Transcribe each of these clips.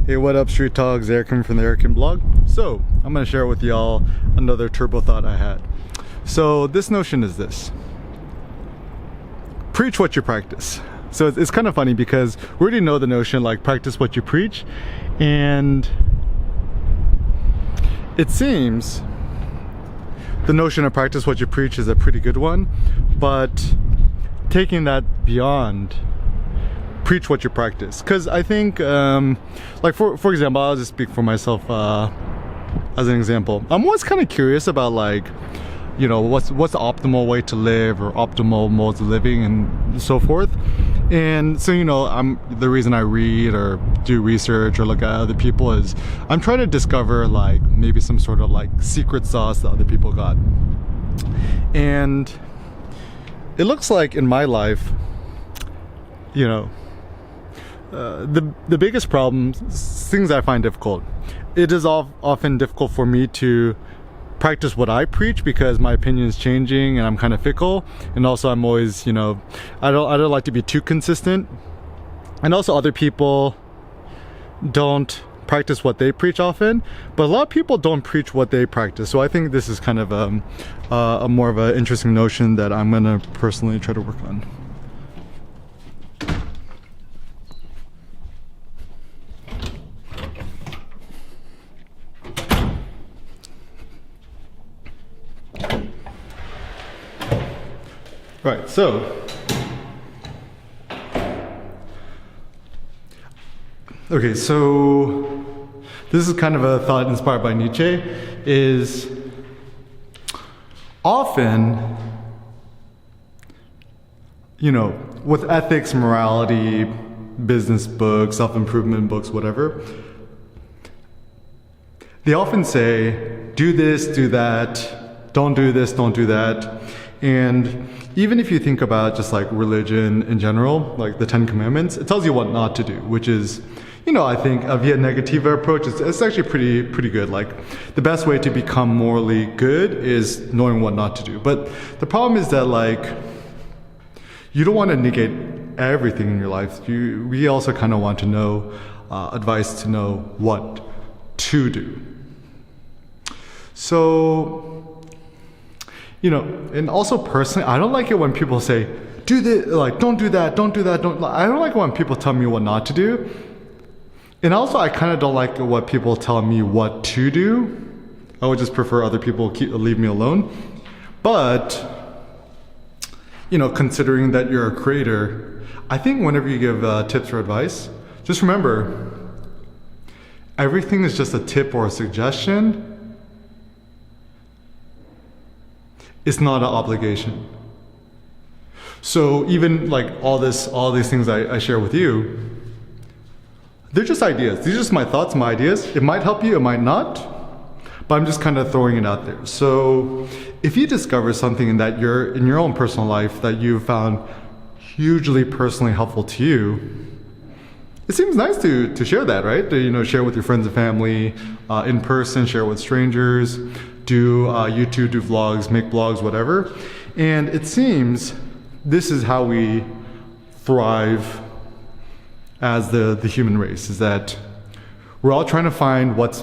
Hey, what up, Street Talks? Eric from the Erican blog. So I'm going to share with y'all another turbo thought I had. So this notion is this: preach what you practice. So it's kind of funny because we already know the notion, like, practice what you preach, and it seems the notion of practice what you preach is a pretty good one, but taking that beyond, preach what you practice. Because I think, like for example, I'll just speak for myself as an example. I'm always kind of curious about, like, you know, what's the optimal way to live, or optimal modes of living and so forth. And so, you know, the reason I read or do research or look at other people is I'm trying to discover, like, maybe some sort of, like, secret sauce that other people got. And it looks like in my life, you know, the biggest problem, things I find difficult, it is often difficult for me to practice what I preach because my opinion is changing and I'm kind of fickle, and also I'm always, you know, I don't like to be too consistent, and also other people don't practice what they preach often, but a lot of people don't preach what they practice. So I think this is kind of a more of an interesting notion that I'm gonna personally try to work on. Right, so okay, so this is kind of a thought inspired by Nietzsche, is often, you know, with ethics, morality, business books, self-improvement books, whatever, they often say, do this, do that, don't do this, don't do that. And even if you think about just like religion in general, like the Ten Commandments, it tells you what not to do, which is, you know, I think a via negativa approach, it's actually pretty good. Like, the best way to become morally good is knowing what not to do. But the problem is that, like, you don't want to negate everything in your life. We also kind of want to know advice to know what to do. So, you know, and also personally, I don't like it when people say, do this, like, don't do that, don't do that, don't. I don't like it when people tell me what not to do. And also, I kind of don't like it when people tell me what to do. I would just prefer other people leave me alone. But, you know, considering that you're a creator, I think whenever you give tips or advice, just remember, everything is just a tip or a suggestion. It's not an obligation. So even like all these things I share with you, they're just ideas. These are just my thoughts, my ideas. It might help you, it might not, but I'm just kind of throwing it out there. So if you discover something in your own personal life that you found hugely personally helpful to you, it seems nice to share that, right? To, you know, share with your friends and family, in person, share with strangers, do YouTube, do vlogs, make blogs, whatever. And it seems this is how we thrive as the human race, is that we're all trying to find what's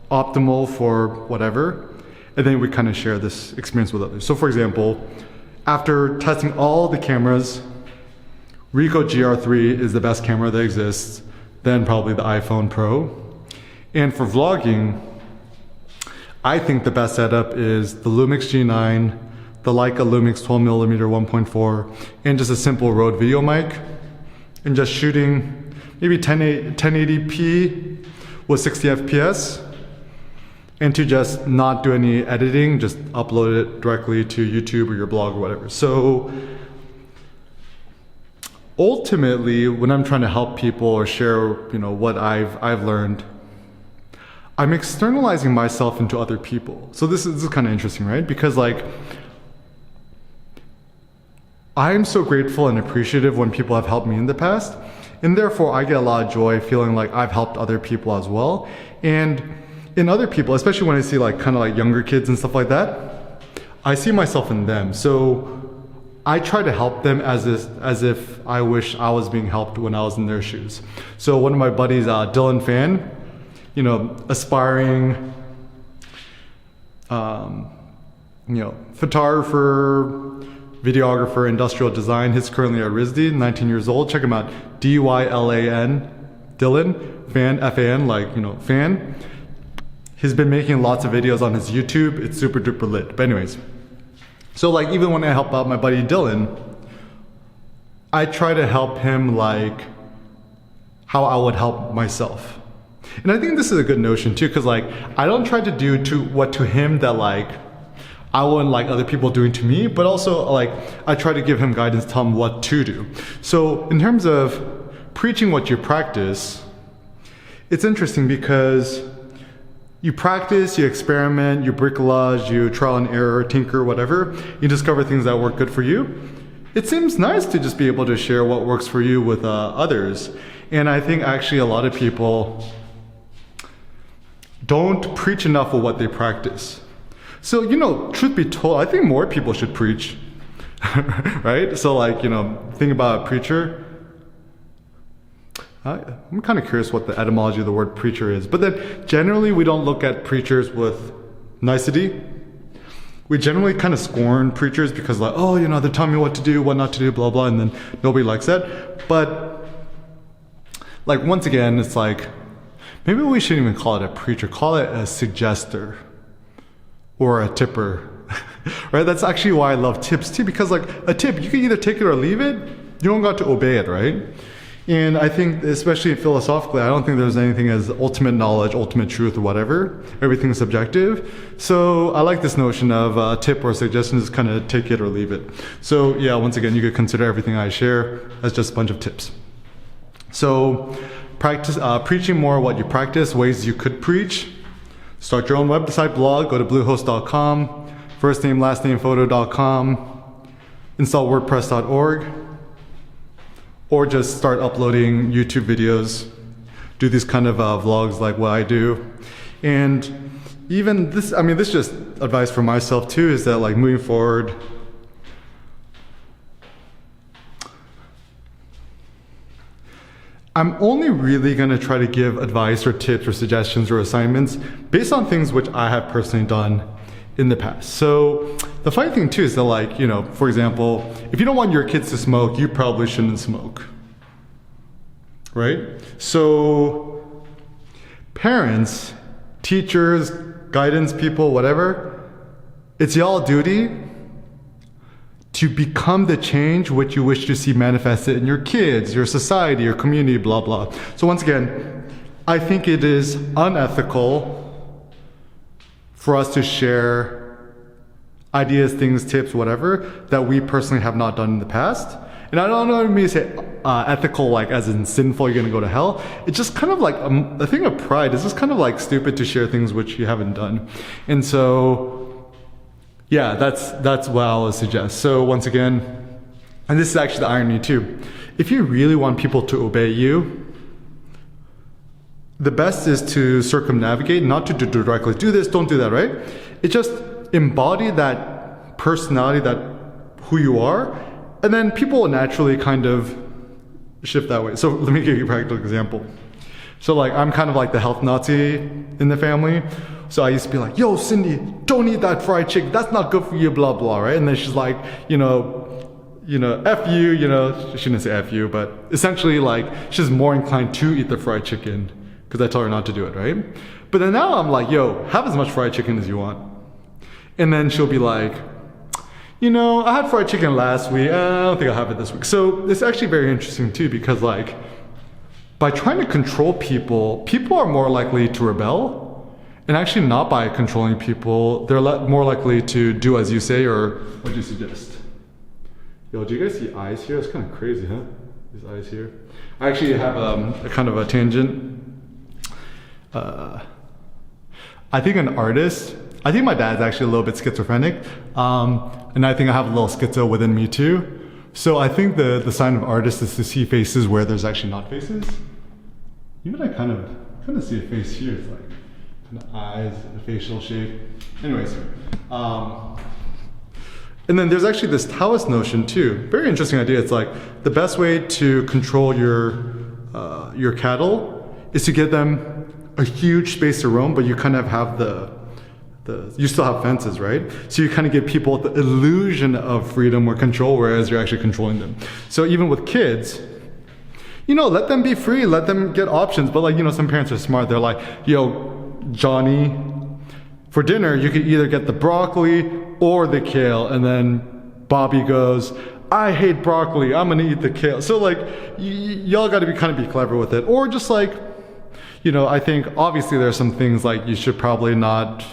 optimal for whatever, and then we kind of share this experience with others. So for example, after testing all the cameras, Ricoh GR3 is the best camera that exists, then probably the iPhone Pro. And for vlogging, I think the best setup is the Lumix G9, the Leica Lumix 12mm 1.4, and just a simple Rode video mic, and just shooting maybe 1080p with 60 FPS, and to just not do any editing, just upload it directly to YouTube or your blog or whatever. So ultimately, when I'm trying to help people or share, you know, what I've learned, I'm externalizing myself into other people. So this is kind of interesting, right? Because, like, I'm so grateful and appreciative when people have helped me in the past, and therefore I get a lot of joy feeling like I've helped other people as well. And in other people, especially when I see like kind of like younger kids and stuff like that, I see myself in them. So I try to help them as if I wish I was being helped when I was in their shoes. So one of my buddies, Dylan Fan, you know, aspiring, photographer, videographer, industrial design. He's currently at RISD, 19 years old. Check him out, Dylan, Dylan Fan, Fan, like, you know, Fan. He's been making lots of videos on his YouTube. It's super duper lit. But anyways, so like even when I help out my buddy Dylan, I try to help him like how I would help myself. And I think this is a good notion too, because like I don't try to do to him that like I wouldn't like other people doing to me, but also like I try to give him guidance, tell him what to do. So in terms of preaching what you practice, it's interesting because you practice, you experiment, you bricolage, you trial and error, tinker, whatever. You discover things that work good for you. It seems nice to just be able to share what works for you with others. And I think actually a lot of people don't preach enough of what they practice. So, you know, truth be told, I think more people should preach, right? So like, you know, think about a preacher. I'm kind of curious what the etymology of the word preacher is. But then generally we don't look at preachers with nicety. We generally kind of scorn preachers because like, oh, you know, they're telling me what to do, what not to do, blah, blah, and then nobody likes that. But like, once again, it's like, maybe we shouldn't even call it a preacher, call it a suggester or a tipper, right? That's actually why I love tips too, because like a tip, you can either take it or leave it. You don't got to obey it, right? And I think, especially philosophically, I don't think there's anything as ultimate knowledge, ultimate truth, or whatever. Everything's subjective. So I like this notion of a tip or suggestion, is kind of take it or leave it. So yeah, once again, you could consider everything I share as just a bunch of tips. So practice preaching more what you practice, ways you could preach. Start your own website, blog, go to bluehost.com, first name, last name, photo.com, install wordpress.org. Or just start uploading YouTube videos, do these kind of vlogs like what I do. And even this, I mean, this is just advice for myself too, is that like moving forward, I'm only really gonna try to give advice or tips or suggestions or assignments based on things which I have personally done in the past. So the funny thing too is that like, you know, for example, if you don't want your kids to smoke, you probably shouldn't smoke, right? So parents, teachers, guidance people, whatever, it's y'all duty to become the change which you wish to see manifested in your kids, your society, your community, blah, blah. So once again, I think it is unethical for us to share ideas, things, tips, whatever, that we personally have not done in the past. And I don't know what I mean to say ethical, like as in sinful, you're gonna go to hell. It's just kind of like a thing of pride. It's just kind of like stupid to share things which you haven't done. And so, yeah, that's what I would suggest. So once again, and this is actually the irony too, if you really want people to obey you, the best is to circumnavigate, not to directly do this, don't do that, right? It just embody that personality, that who you are, and then people will naturally kind of shift that way. So let me give you a practical example. So like, I'm kind of like the health Nazi in the family. So I used to be like, yo, Cindy, don't eat that fried chicken. That's not good for you, blah, blah, right? And then she's like, you know, F you, you know, she didn't say F you, but essentially like, she's more inclined to eat the fried chicken because I told her not to do it, right? But then now I'm like, yo, have as much fried chicken as you want. And then she'll be like, you know, I had fried chicken last week. I don't think I'll have it this week. So it's actually very interesting too, because like, by trying to control people, people are more likely to rebel. And actually not by controlling people, they're more likely to do as you say, or what do you suggest? Yo, do you guys see eyes here? It's kind of crazy, huh? These eyes here. I actually have a kind of a tangent. I think an artist, I think my dad's actually a little bit schizophrenic. And I think I have a little schizo within me too. So I think the sign of artist is to see faces where there's actually not faces. Even I kind of see a face here. It's like kind of eyes, the facial shape. Anyways, And then there's actually this Taoist notion too. Very interesting idea. It's like the best way to control your cattle is to give them a huge space to roam, but you kind of have you still have fences, right? So you kind of give people the illusion of freedom or control, whereas you're actually controlling them. So even with kids, let them be free, let them get options. But some parents are smart. They're like, yo, Johnny, for dinner, you could either get the broccoli or the kale. And then Bobby goes, I hate broccoli, I'm gonna eat the kale. So y'all gotta be clever with it. Or just I think obviously there are some things like you should probably not,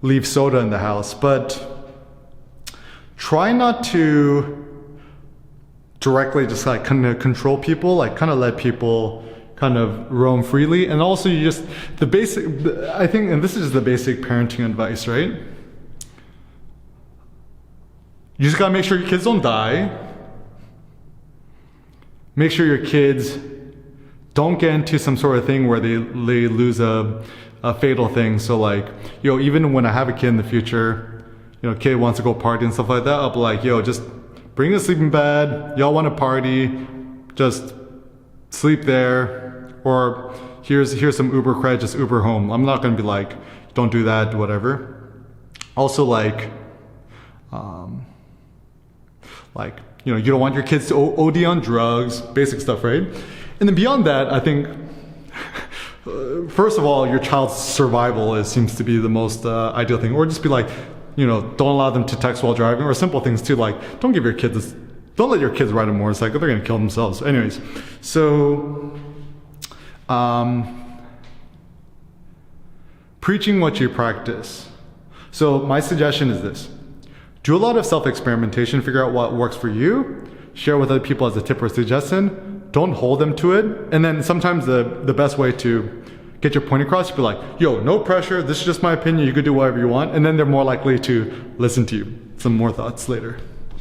leave soda in the house, but try not to directly just kind of control people, kind of let people kind of roam freely. And also I think, and this is the basic parenting advice, right? You just gotta make sure your kids don't die. Make sure your kids don't get into some sort of thing where they lose a fatal thing. So even when I have a kid in the future, kid wants to go party and stuff like that, I'll be like, yo, just bring a sleeping bed. Y'all want to party, just sleep there. Or here's some Uber cred, just Uber home. I'm not gonna be like, don't do that, whatever. Also you don't want your kids to OD on drugs, basic stuff, right? And then beyond that, I think, first of all, your child's survival seems to be the most ideal thing. Or just be like, don't allow them to text while driving, or simple things too, like don't let your kids ride a motorcycle, they're gonna kill themselves. Anyways, so preaching what you practice. So my suggestion is this. Do a lot of self-experimentation, figure out what works for you, share with other people as a tip or suggestion, don't hold them to it. And then sometimes the best way to get your point across is be like, yo, no pressure, this is just my opinion, you could do whatever you want. And then they're more likely to listen to you. Some more thoughts later.